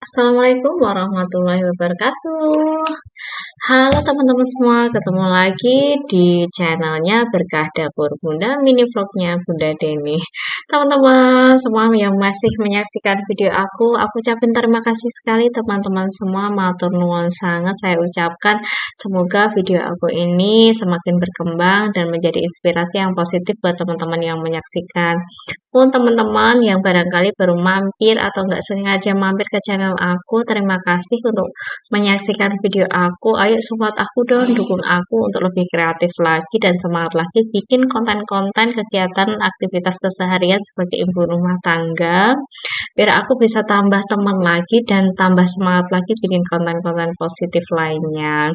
Assalamualaikum warahmatullahi wabarakatuh. Halo teman-teman semua, ketemu lagi di channelnya Berkah Dapur Bunda, mini vlognya Bunda Deni. Teman-teman semua yang masih menyaksikan video aku ucapin terima kasih sekali teman-teman semua, matur nuwun sangat saya ucapkan. Semoga video aku ini semakin berkembang dan menjadi inspirasi yang positif buat teman-teman yang menyaksikan. Pun teman-teman yang barangkali baru mampir atau nggak sengaja mampir ke channel aku, terima kasih untuk menyaksikan video aku. Ayo support aku dong, dukung aku untuk lebih kreatif lagi dan semangat lagi bikin konten-konten kegiatan aktivitas keseharian sebagai ibu rumah tangga. Biar aku bisa tambah teman lagi dan tambah semangat lagi bikin konten-konten positif lainnya.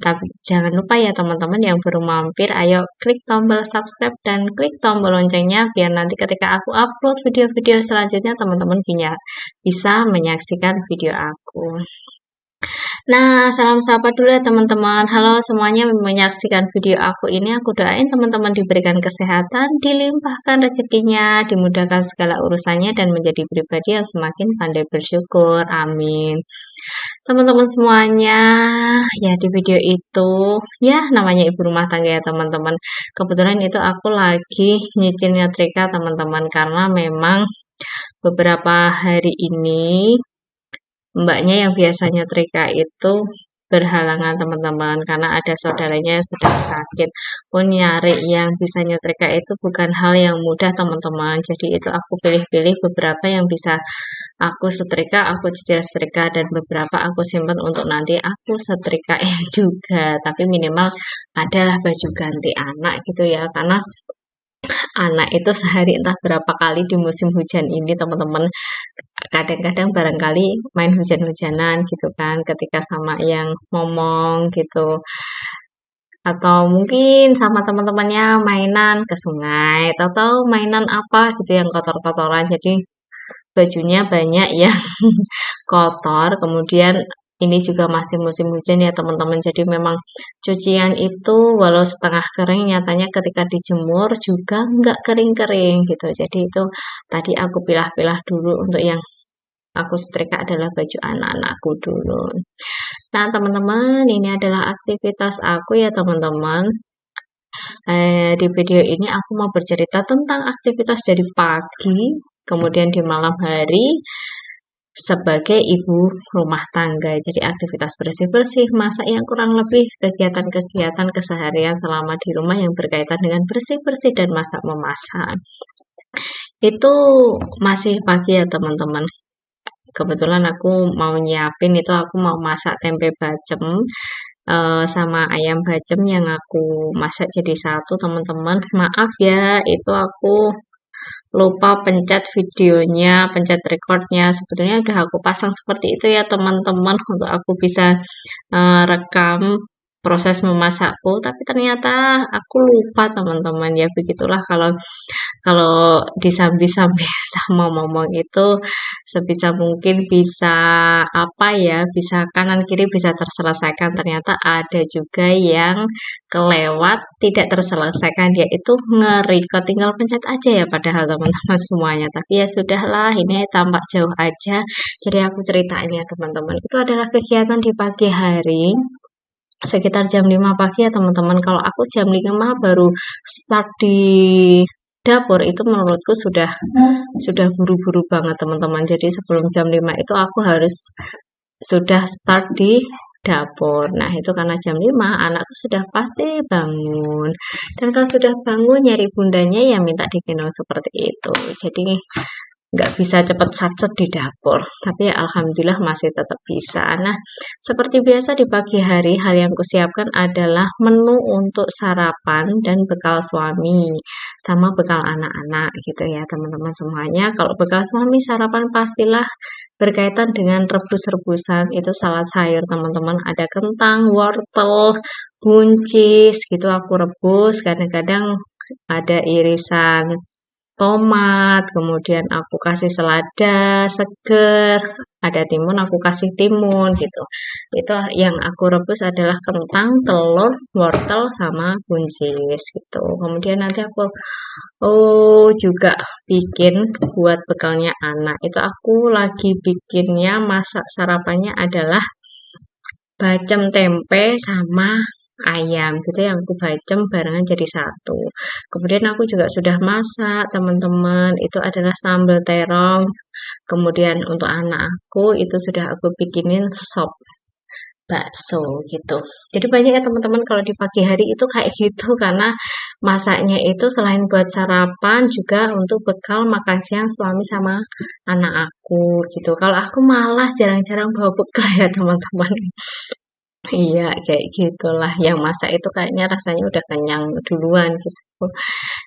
Tapi jangan lupa ya teman-teman yang baru mampir, ayo klik tombol subscribe dan klik tombol loncengnya biar nanti ketika aku upload video-video selanjutnya teman-teman bisa menyaksikan video aku. Nah, salam sapa dulu ya teman-teman. Halo semuanya menyaksikan video aku ini. Aku doain teman-teman diberikan kesehatan, dilimpahkan rezekinya, dimudahkan segala urusannya, dan menjadi pribadi yang semakin pandai bersyukur. Amin. Teman-teman semuanya, ya di video itu, ya namanya ibu rumah tangga ya teman-teman. Kebetulan itu aku lagi nyicil nyetrika teman-teman, karena memang beberapa hari ini mbaknya yang biasanya nyetrika itu berhalangan teman-teman karena ada saudaranya yang sedang sakit. Pun nyari yang bisa nyetrika itu bukan hal yang mudah teman-teman. Jadi itu aku pilih-pilih beberapa yang bisa aku setrika, aku cicil setrika, dan beberapa aku simpan untuk nanti aku setrikain juga. Tapi minimal adalah baju ganti anak gitu ya, karena anak itu sehari entah berapa kali di musim hujan ini teman-teman, kadang-kadang barangkali main hujan-hujanan gitu kan ketika sama yang ngomong gitu, atau mungkin sama teman-temannya mainan ke sungai atau mainan apa gitu yang kotor-kotoran, jadi bajunya banyak yang kotor. Kemudian ini juga masih musim hujan ya teman-teman, jadi memang cucian itu walau setengah kering nyatanya ketika dijemur juga nggak kering-kering gitu. Jadi itu tadi aku pilah-pilah dulu untuk yang aku setrika adalah baju anak-anakku dulu. Nah teman-teman, ini adalah aktivitas aku ya teman-teman. Di video ini aku mau bercerita tentang aktivitas dari pagi, kemudian di malam hari, sebagai ibu rumah tangga. Jadi aktivitas bersih-bersih, masak, yang kurang lebih kegiatan-kegiatan keseharian selama di rumah yang berkaitan dengan bersih-bersih dan masak-memasak. Itu masih pagi ya teman-teman. Kebetulan aku mau nyiapin itu, aku mau masak tempe bacem sama ayam bacem yang aku masak jadi satu teman-teman. Maaf ya, itu aku lupa pencet videonya, pencet recordnya. Sebetulnya udah aku pasang seperti itu ya teman-teman, untuk aku bisa rekam proses memasakku, tapi ternyata aku lupa teman-teman. Ya begitulah, kalau kalau disambi-sambi sama ngomong itu sebisa mungkin bisa apa ya, bisa kanan kiri bisa terselesaikan, ternyata ada juga yang kelewat tidak terselesaikan, yaitu nge-record, tinggal pencet aja ya padahal teman-teman semuanya, tapi ya sudahlah, ini tampak jauh aja. Jadi aku ceritain ya teman-teman, itu adalah kegiatan di pagi hari sekitar jam 5 pagi ya teman-teman. Kalau aku jam 5 baru start di dapur, itu menurutku sudah buru-buru banget teman-teman. Jadi sebelum jam 5 itu aku harus sudah start di dapur. Nah, itu karena jam 5 anakku sudah pasti bangun. Dan kalau sudah bangun nyari bundanya ya minta digendong seperti itu. Jadi nggak bisa cepet satset di dapur, tapi ya alhamdulillah masih tetap bisa. Nah, seperti biasa di pagi hari, hal yang kusiapkan adalah menu untuk sarapan dan bekal suami sama bekal anak-anak gitu ya teman-teman semuanya. Kalau bekal suami sarapan pastilah berkaitan dengan rebus-rebusan, itu salad sayur teman-teman, ada kentang, wortel, buncis gitu aku rebus, kadang-kadang ada irisan tomat, kemudian aku kasih selada seger, ada timun aku kasih timun gitu. Itu yang aku rebus adalah kentang, telur, wortel, sama buncis gitu. Kemudian nanti aku Oh, juga bikin buat bekalnya anak. Itu aku lagi bikinnya, masak sarapannya adalah bacem tempe sama ayam gitu yang aku bacem barengan jadi satu. Kemudian aku juga sudah masak, teman-teman. Itu adalah sambal terong. Kemudian untuk anak aku itu sudah aku bikinin sop bakso gitu. Jadi banyak ya teman-teman kalau di pagi hari itu kayak gitu karena masaknya itu selain buat sarapan juga untuk bekal makan siang suami sama anak aku gitu. Kalau aku malah jarang-jarang bawa bekal ya teman-teman. Iya, kayak gitulah. Yang masak itu kayaknya rasanya udah kenyang duluan gitu.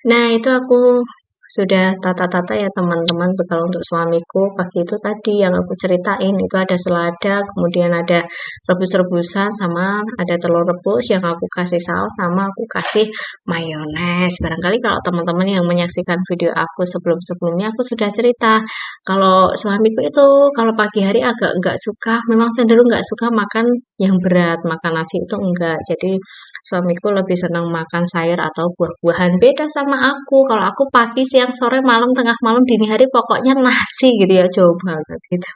Nah, itu aku sudah tata-tata ya teman-teman bekal untuk suamiku pagi itu tadi yang aku ceritain itu ada selada, kemudian ada rebus-rebusan sama ada telur rebus yang aku kasih saus sama aku kasih mayones. Barangkali kalau teman-teman yang menyaksikan video aku sebelum-sebelumnya aku sudah cerita kalau suamiku itu kalau pagi hari agak enggak suka, memang cenderung enggak suka makan yang berat, makan nasi itu enggak. Jadi suamiku lebih senang makan sayur atau buah-buahan. Beda sama aku. Kalau aku pagi, siang, sore, malam, tengah malam, dini hari pokoknya nasi gitu ya. Jauh banget gitu.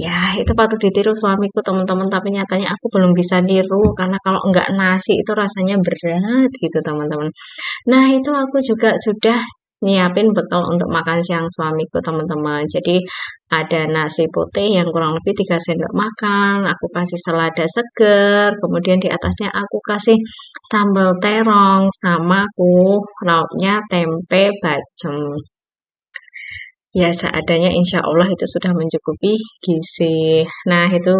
Ya, itu patut ditiru suamiku teman-teman. Tapi nyatanya aku belum bisa niru karena kalau enggak nasi itu rasanya berat gitu teman-teman. Nah, itu aku juga sudah nyiapin bekal untuk makan siang suamiku teman-teman. Jadi ada nasi putih yang kurang lebih 3 sendok makan, aku kasih selada seger, kemudian di atasnya aku kasih sambal terong sama aku lauknya tempe bacem. Ya, seadanya insya Allah itu sudah mencukupi gizi. Nah, itu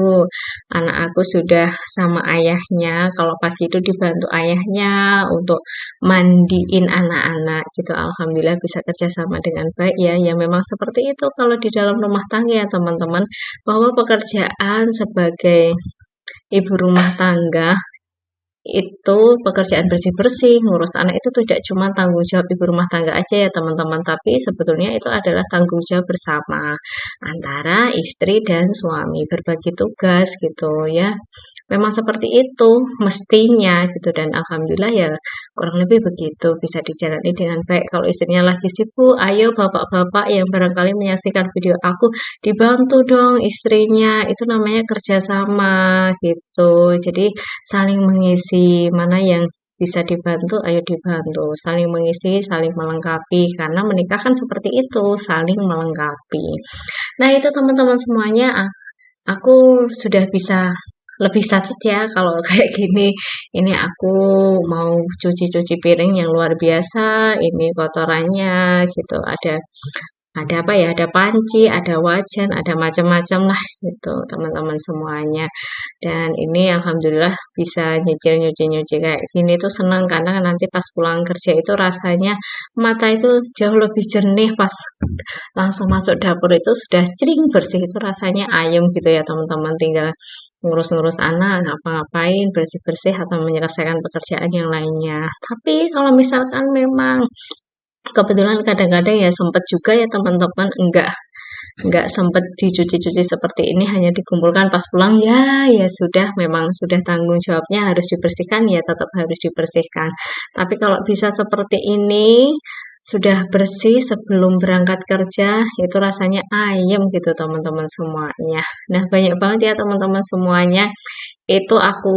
anak aku sudah sama ayahnya. Kalau pagi itu dibantu ayahnya untuk mandiin anak-anak gitu. Alhamdulillah bisa kerjasama dengan baik ya. Ya memang seperti itu kalau di dalam rumah tangga ya teman-teman. Bahwa pekerjaan sebagai ibu rumah tangga itu pekerjaan bersih-bersih, ngurus anak itu tidak cuma tanggung jawab ibu rumah tangga aja ya teman-teman, tapi sebetulnya itu adalah tanggung jawab bersama antara istri dan suami, berbagi tugas gitu ya. Memang seperti itu mestinya gitu dan alhamdulillah ya kurang lebih begitu bisa dijalani dengan baik. Kalau istrinya lagi sibuk, ayo bapak-bapak yang barangkali menyaksikan video aku dibantu dong istrinya. Itu namanya kerjasama gitu. Jadi saling mengisi mana yang bisa dibantu, ayo dibantu. Saling mengisi, saling melengkapi. Karena menikah kan seperti itu, saling melengkapi. Nah itu teman-teman semuanya, aku sudah bisa lebih sacet ya kalau kayak gini. Ini aku mau cuci-cuci piring yang luar biasa. Ini kotorannya gitu. Ada apa ya? Ada panci, ada wajan, ada macam-macam lah gitu teman-teman semuanya. Dan ini alhamdulillah bisa nyicil nyuci-nyuci kayak gini tuh senang karena nanti pas pulang kerja itu rasanya mata itu jauh lebih jernih pas langsung masuk dapur itu sudah cering bersih itu rasanya ayem gitu ya teman-teman tinggal ngurus-ngurus anak ngapa-ngapain bersih-bersih atau menyelesaikan pekerjaan yang lainnya. Tapi kalau misalkan memang kebetulan kadang-kadang ya sempet juga ya teman-teman enggak sempet dicuci-cuci seperti ini hanya dikumpulkan pas pulang ya ya sudah memang sudah tanggung jawabnya harus dibersihkan ya tetap harus dibersihkan. Tapi kalau bisa seperti ini sudah bersih sebelum berangkat kerja itu rasanya ayem gitu teman-teman semuanya. Nah, banyak banget ya teman-teman semuanya itu aku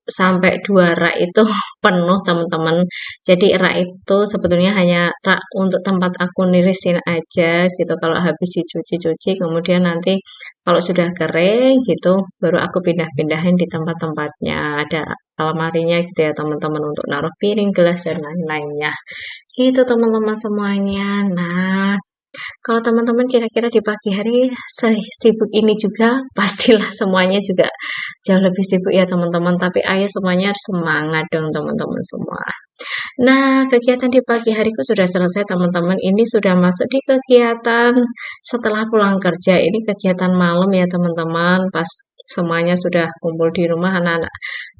sampai 2 rak itu penuh teman-teman. Jadi rak itu sebetulnya hanya rak untuk tempat aku nirisin aja gitu. Kalau habis dicuci-cuci, kemudian nanti kalau sudah kering gitu, baru aku pindah-pindahin di tempat-tempatnya. Ada almarinya gitu ya teman-teman untuk naruh piring, gelas dan lain-lainnya. Gitu teman-teman semuanya. Nah, kalau teman-teman kira-kira di pagi hari sibuk ini juga, pastilah semuanya juga jauh lebih sibuk ya teman-teman. Tapi ayo semuanya harus semangat dong teman-teman semua. Nah, kegiatan di pagi hariku sudah selesai teman-teman. Ini sudah masuk di kegiatan setelah pulang kerja. Ini kegiatan malam ya teman-teman. Pas semuanya sudah kumpul di rumah,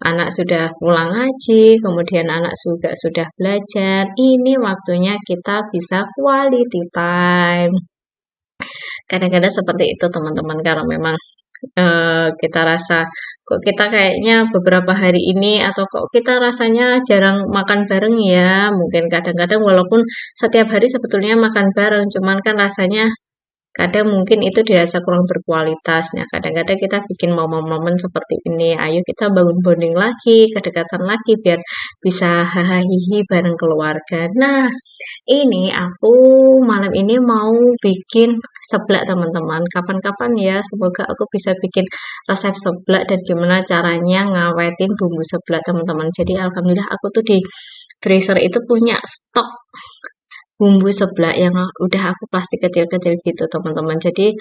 anak sudah pulang ngaji, kemudian anak juga sudah belajar. Ini waktunya kita bisa quality time. Kadang-kadang seperti itu teman-teman. Kalau memang kita rasa kok kita kayaknya beberapa hari ini atau kok kita rasanya jarang makan bareng ya. Mungkin kadang-kadang walaupun setiap hari sebetulnya makan bareng, cuman kan rasanya kadang mungkin itu dirasa kurang berkualitas. Nah, kadang-kadang kita bikin momen-momen seperti ini. Ayo kita bangun bonding lagi, kedekatan lagi biar bisa hahaha bareng keluarga. Nah, ini aku malam ini mau bikin seblak teman-teman. Kapan-kapan ya, semoga aku bisa bikin resep seblak dan gimana caranya ngawetin bumbu seblak teman-teman. Jadi alhamdulillah aku tuh di freezer itu punya stok bumbu seblak yang udah aku plastik kecil-kecil gitu teman-teman. Jadi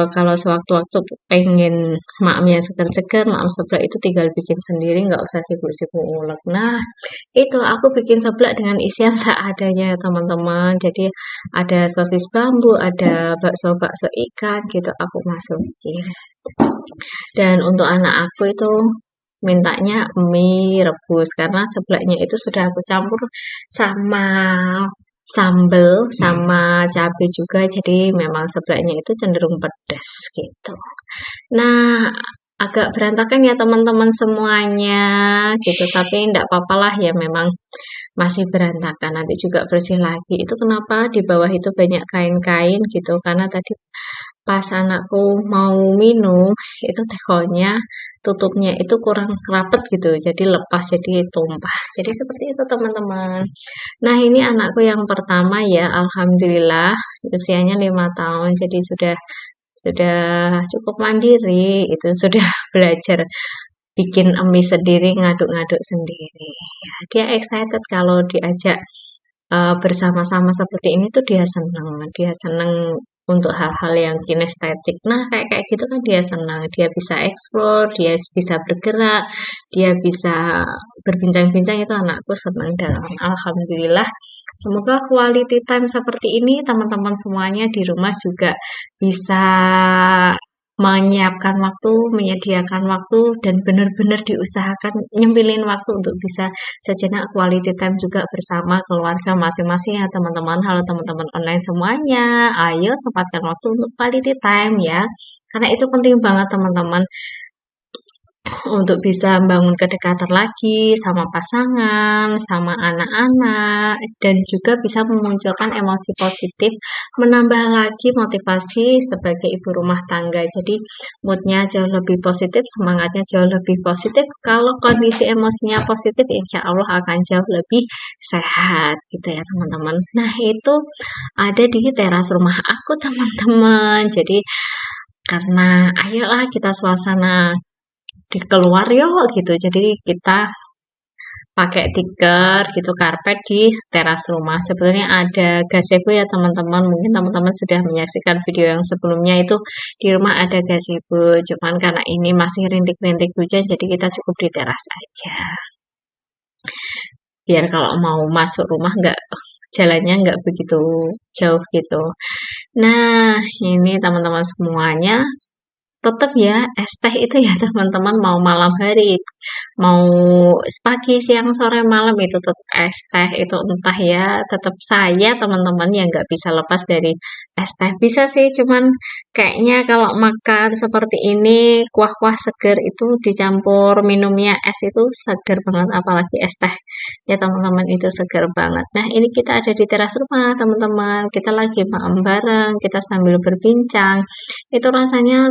kalau sewaktu-waktu pengen maem yang segar-segar, maem seblak itu tinggal bikin sendiri, nggak usah sibuk-sibuk ngulek. Nah, itu aku bikin seblak dengan isian seadanya ya teman-teman. Jadi ada sosis bambu, ada bakso-bakso ikan gitu aku masukin. Dan untuk anak aku itu mintanya mie rebus karena seblaknya itu sudah aku campur sama sambal sama cabai juga jadi memang seblaknya itu cenderung pedas gitu. Nah, agak berantakan ya teman-teman semuanya gitu, tapi enggak apa-apalah ya memang masih berantakan. Nanti juga bersih lagi. Itu kenapa di bawah itu banyak kain-kain gitu karena tadi pas anakku mau minum itu tekonya tutupnya itu kurang rapet gitu jadi lepas jadi tumpah jadi seperti itu teman-teman. Nah ini anakku yang pertama ya alhamdulillah usianya 5 tahun jadi sudah cukup mandiri itu sudah belajar bikin mie sendiri ngaduk-ngaduk sendiri ya, dia excited kalau diajak bersama-sama seperti ini tuh dia seneng untuk hal-hal yang kinestetik. Nah, kayak kayak gitu kan dia senang. Dia bisa explore, dia bisa bergerak, dia bisa berbincang-bincang itu anakku senang dan alhamdulillah. Semoga quality time seperti ini teman-teman semuanya di rumah juga bisa menyiapkan waktu, menyediakan waktu dan benar-benar diusahakan nyempilin waktu untuk bisa sejenak quality time juga bersama keluarga masing-masing ya teman-teman. Halo teman-teman online semuanya, ayo sempatkan waktu untuk quality time ya. Karena itu penting banget teman-teman untuk bisa membangun kedekatan lagi sama pasangan, sama anak-anak, dan juga bisa memunculkan emosi positif, menambah lagi motivasi sebagai ibu rumah tangga. Jadi moodnya jauh lebih positif, semangatnya jauh lebih positif. Kalau kondisi emosinya positif, insya Allah akan jauh lebih sehat gitu ya teman-teman. Nah itu ada di teras rumah aku teman-teman. Jadi karena ayolah kita suasana di keluar yuk gitu. Jadi kita pakai tikar gitu karpet di teras rumah. Sebetulnya ada gazebo ya teman-teman. Mungkin teman-teman sudah menyaksikan video yang sebelumnya itu di rumah ada gazebo. Cuman karena ini masih rintik-rintik hujan jadi kita cukup di teras aja. Biar kalau mau masuk rumah jalannya nggak begitu jauh gitu. Nah, ini teman-teman semuanya tetap ya es teh itu ya teman-teman mau malam hari mau pagi siang sore malam itu tetap es teh itu entah ya tetap saya teman-teman yang nggak bisa lepas dari es teh bisa sih cuman kayaknya kalau makan seperti ini kuah-kuah seger itu dicampur minumnya es itu seger banget apalagi es teh ya teman-teman itu seger banget. Nah ini kita ada di teras rumah teman-teman kita lagi makan bareng kita sambil berbincang itu rasanya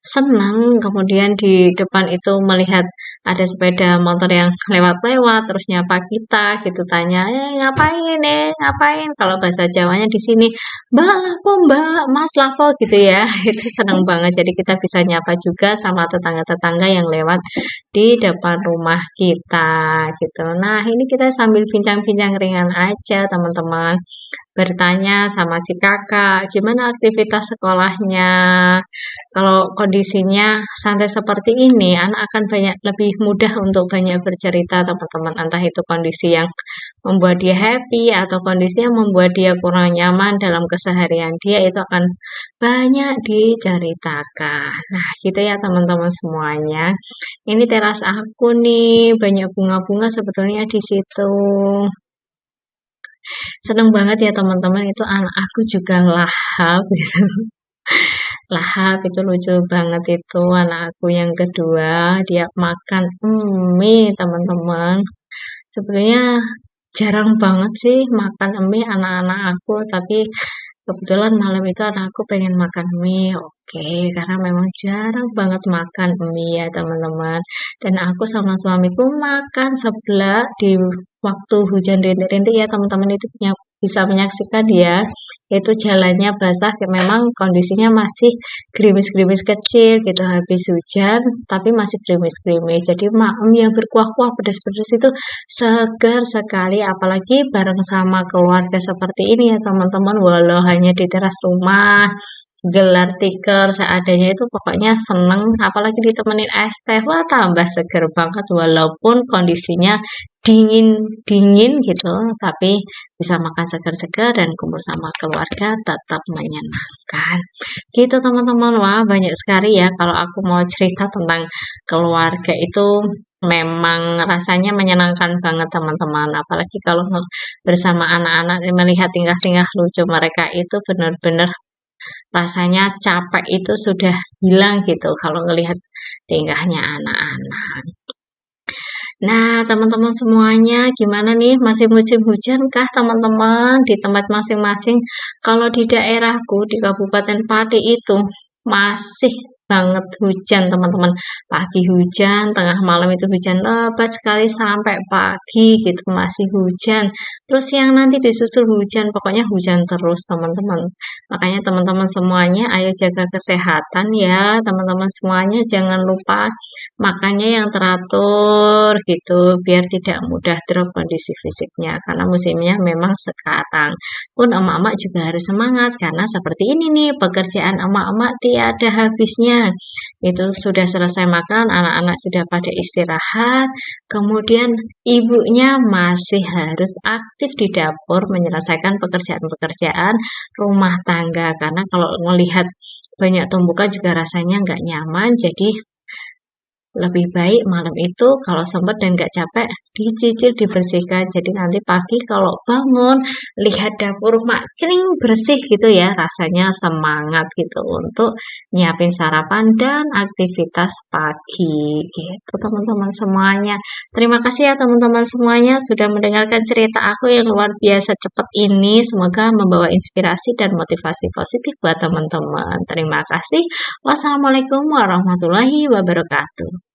senang kemudian di depan itu melihat ada sepeda motor yang lewat-lewat terus nyapa kita gitu tanya ngapain ngapain kalau bahasa Jawanya di sini mbak lapo mbak mas lapo gitu ya itu senang banget jadi kita bisa nyapa juga sama tetangga-tetangga yang lewat di depan rumah kita gitu. Nah ini kita sambil bincang-bincang ringan aja teman-teman bertanya sama si kakak gimana aktivitas sekolahnya. Kalau kondisinya santai seperti ini, anak akan lebih mudah untuk banyak bercerita teman-teman. Entah itu kondisi yang membuat dia happy atau kondisi yang membuat dia kurang nyaman dalam keseharian dia itu akan banyak diceritakan. Nah, gitu ya teman-teman semuanya. Ini teras aku nih, banyak bunga-bunga sebetulnya di situ. Seneng banget ya teman-teman itu anak aku juga lahap gitu. lahap. Itu lucu banget itu anak aku yang kedua, dia makan mie teman-teman. Sebenarnya jarang banget sih makan mie anak-anak aku, tapi kebetulan malam itu anakku pengen makan mie, oke, karena memang jarang banget makan mie ya teman-teman. Dan aku sama suamiku makan seblak di waktu hujan rintik-rintik ya teman-teman, itu bisa menyaksikan ya, itu jalannya basah, kayak memang kondisinya masih gerimis-gerimis kecil gitu habis hujan, tapi masih gerimis-gerimis. Jadi maem yang berkuah-kuah pedas-pedas itu segar sekali, apalagi bareng sama keluarga seperti ini ya teman-teman, walau hanya di teras rumah, gelar tikar seadanya itu pokoknya seneng, apalagi ditemenin es teh, wah tambah seger banget walaupun kondisinya dingin-dingin gitu, tapi bisa makan segar-segar dan kumpul sama keluarga tetap menyenangkan. Gitu teman-teman, wah banyak sekali ya kalau aku mau cerita tentang keluarga itu memang rasanya menyenangkan banget teman-teman. Apalagi kalau bersama anak-anak melihat tingkah-tingkah lucu mereka itu benar-benar rasanya capek itu sudah hilang gitu kalau ngelihat tingkahnya anak-anak. Nah, teman-teman semuanya gimana nih? Masih musim hujan kah teman-teman di tempat masing-masing? Kalau di daerahku di Kabupaten Pati itu masih banget hujan teman-teman. Pagi hujan, tengah malam itu hujan lebat sekali sampai pagi gitu masih hujan. Terus siang nanti disusul hujan, pokoknya hujan terus teman-teman. Makanya teman-teman semuanya ayo jaga kesehatan ya, teman-teman semuanya jangan lupa makannya yang teratur gitu biar tidak mudah drop kondisi fisiknya karena musimnya memang sekarang. Pun emak-emak juga harus semangat karena seperti ini nih pekerjaan emak-emak tiada habisnya. Itu sudah selesai makan, anak-anak sudah pada istirahat, kemudian ibunya masih harus aktif di dapur menyelesaikan pekerjaan-pekerjaan rumah tangga karena kalau melihat banyak tumpukan juga rasanya nggak nyaman, jadi lebih baik malam itu kalau sempat dan nggak capek dicicil dibersihkan. Jadi nanti pagi kalau bangun lihat dapur mak celing bersih gitu ya, rasanya semangat gitu untuk nyiapin sarapan dan aktivitas pagi gitu teman-teman semuanya. Terima kasih ya teman-teman semuanya sudah mendengarkan cerita aku yang luar biasa cepat ini. Semoga membawa inspirasi dan motivasi positif buat teman-teman. Terima kasih. Wassalamualaikum warahmatullahi wabarakatuh.